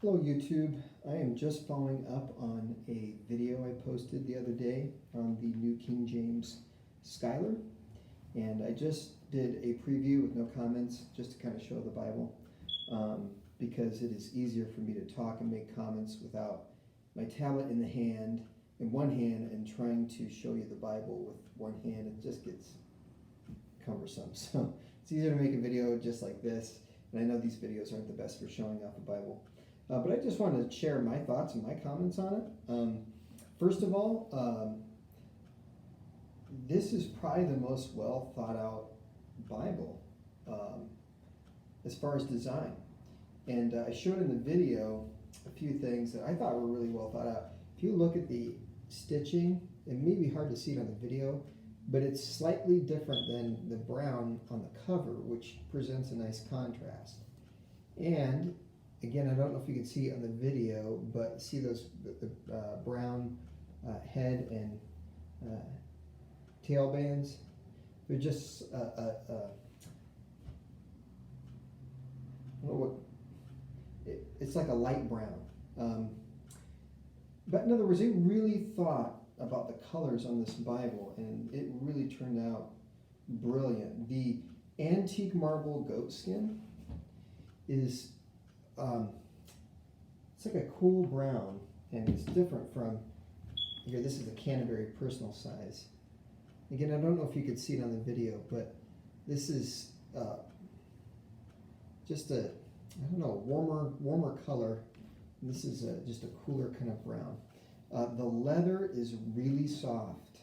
Hello YouTube, I am just following up on a video I posted the other day on the New King James Schuyler, and I just did a preview with no comments just to kind of show the Bible, because it is easier for me to talk and make comments without my tablet in one hand and trying to show you the Bible with one hand. It just gets cumbersome, so it's easier to make a video just like this. And I know these videos aren't the best for showing off the Bible. But I just wanted to share my thoughts and my comments on it. First of all, this is probably the most well thought out Bible as far as design. And I showed in the video a few things that I thought were really well thought out. If you look at the stitching, it may be hard to see it on the video, but it's slightly different than the brown on the cover, which presents a nice contrast. And again, I don't know if you can see it on the video, but see those the brown head and tail bands? They're just I don't know what it's like a light brown. But in other words, they really thought about the colors on this Bible, and it really turned out brilliant. The antique marble goat skin is it's like a cool brown, and it's different from here. This is the Canterbury personal size. Again, I don't know if you could see it on the video, but this is just a warmer color. And this is just a cooler kind of brown. The leather is really soft.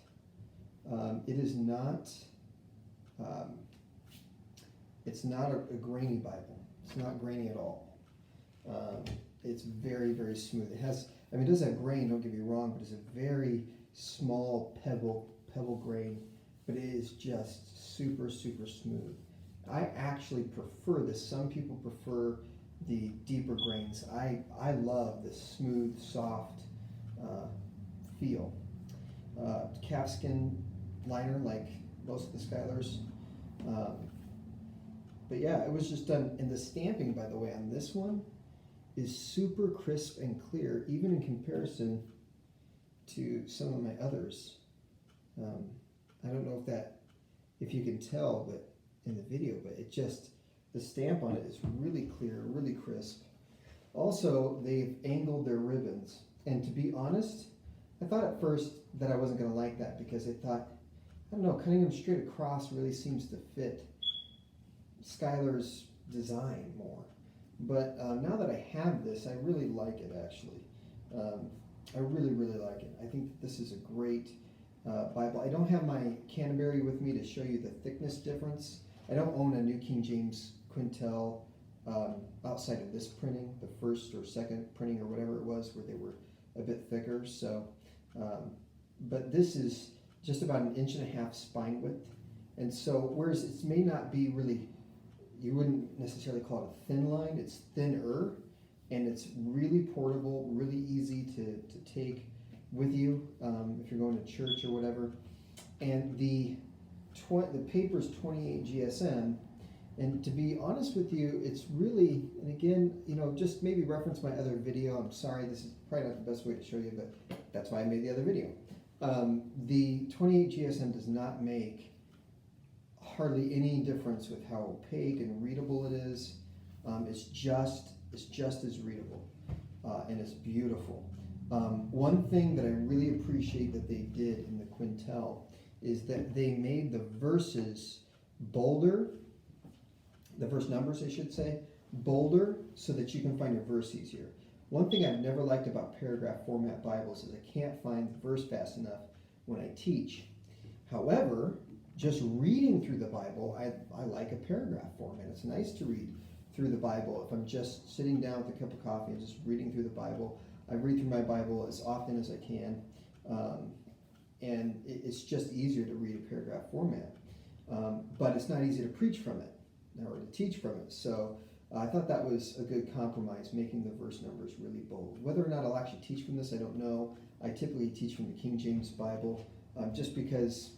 It is not. It's not a grainy Bible. It's not grainy at all. It's very, very smooth. It does have grain, don't get me wrong, but it's a very small pebble grain, but it is just super, super smooth. I actually prefer this. Some people prefer the deeper grains. I love the smooth, soft feel. Calfskin liner like most of the Schuylers. But yeah, it was just done, and the stamping, by the way, on this one is super crisp and clear, even in comparison to some of my others. I don't know if you can tell, but in the video, but the stamp on it is really clear, really crisp. Also, they've angled their ribbons, and to be honest, I thought at first that I wasn't going to like that, because I thought, I don't know, cutting them straight across really seems to fit Schuyler's design more. But now that I have this, I really like it, actually. I really, really like it. I think that this is a great Bible. I don't have my Canterbury with me to show you the thickness difference. I don't own a New King James Quentel outside of this printing, the first or second printing or whatever it was, where they were a bit thicker. So, but this is just about 1.5 inches spine width. And so, whereas it may not be really, you wouldn't necessarily call it a thin line, it's thinner, and it's really portable, really easy to take with you if you're going to church or whatever. And the paper's 28 GSM, and to be honest with you, it's really, and again, just maybe reference my other video. I'm sorry, this is probably not the best way to show you, but that's why I made the other video. The 28 GSM does not make hardly any difference with how opaque and readable it is. It's just as readable, and it's beautiful. One thing that I really appreciate that they did in the Quentel is that they made the verses bolder, the verse numbers I should say, bolder, so that you can find your verse easier. One thing I've never liked about paragraph format Bibles is I can't find the verse fast enough when I teach. However, just reading through the Bible, I like a paragraph format. It's nice to read through the Bible. If I'm just sitting down with a cup of coffee and just reading through the Bible, I read through my Bible as often as I can, and it's just easier to read a paragraph format. But it's not easy to preach from it or to teach from it. So I thought that was a good compromise, making the verse numbers really bold. Whether or not I'll actually teach from this, I don't know. I typically teach from the King James Bible, just because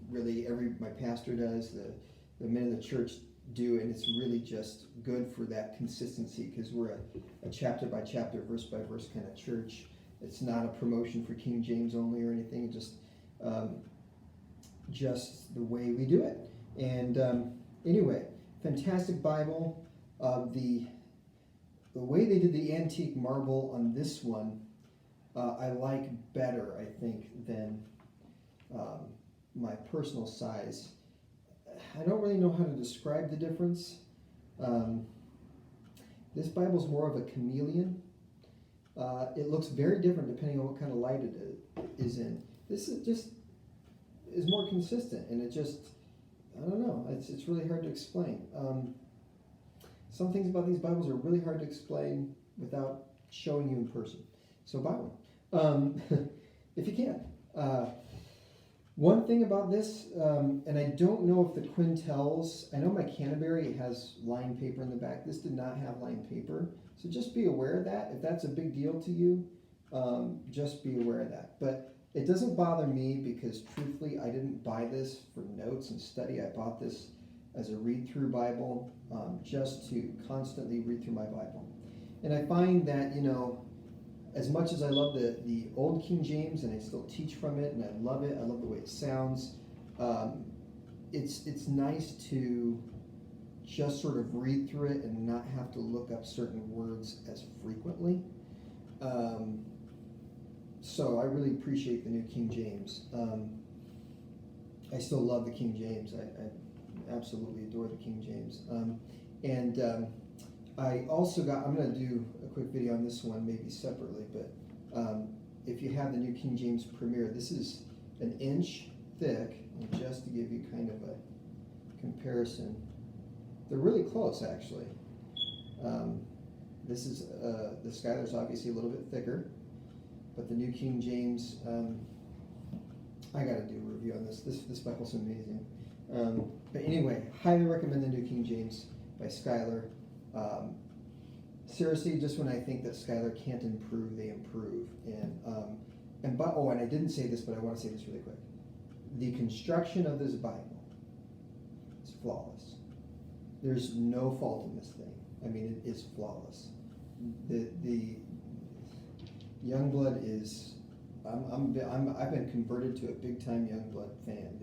really my pastor does, the men in the church do, and it's really just good for that consistency because we're a chapter by chapter, verse by verse kind of church. It's not a promotion for King James only or anything. It just the way we do it. And anyway, fantastic Bible. The way they did the antique marble on this one, I like better, I think, than my personal size. I don't really know how to describe the difference. This Bible's more of a chameleon. It looks very different depending on what kind of light it is in. This is more consistent, and it just, I don't know, it's really hard to explain. Some things about these Bibles are really hard to explain without showing you in person. So buy one, if you can. One thing about this, and I don't know if the Quentels, I know my Canterbury has lined paper in the back. This did not have lined paper. So just be aware of that. If that's a big deal to you, just be aware of that. But it doesn't bother me because truthfully, I didn't buy this for notes and study. I bought this as a read-through Bible, just to constantly read through my Bible. And I find that, as much as I love the old King James, and I still teach from it, and I love it, I love the way it sounds, it's nice to just sort of read through it and not have to look up certain words as frequently. So I really appreciate the New King James. I still love the King James. I absolutely adore the King James. I also I'm going to do a quick video on this one, maybe separately, but if you have the New King James Premier, this is an inch thick, and just to give you kind of a comparison, they're really close actually. This is, the Schuyler's obviously a little bit thicker, but the New King James, I got to do a review on this. This Bible's amazing. But anyway, highly recommend the New King James by Schuyler. Seriously, just when I think that Schuyler can't improve, they improve. And I didn't say this, but I want to say this really quick. The construction of this Bible is flawless. There's no fault in this thing. I mean, it is flawless. The Youngblood is. I've been converted to a big time Youngblood fan.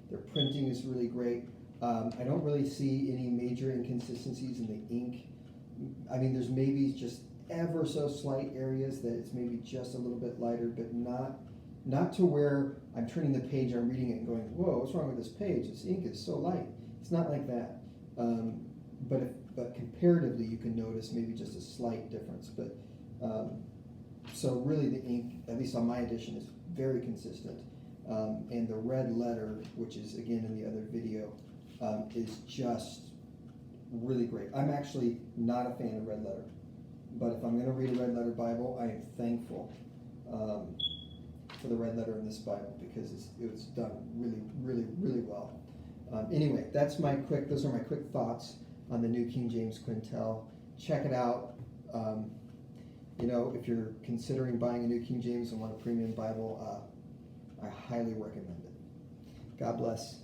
Their printing is really great. I don't really see any major inconsistencies in the ink. I mean, there's maybe just ever so slight areas that it's maybe just a little bit lighter, but not to where I'm turning the page, I'm reading it and going, whoa, what's wrong with this page? This ink is so light. It's not like that. But comparatively, you can notice maybe just a slight difference. But so really the ink, at least on my edition, is very consistent. And the red letter, which is again in the other video, is just really great. I'm actually not a fan of red letter, but if I'm going to read a red letter Bible, I am thankful for the red letter in this Bible because it was done really, really, really well. Anyway, those are my quick thoughts on the New King James Quentel. Check it out. If you're considering buying a New King James and want a premium Bible, I highly recommend it. God bless.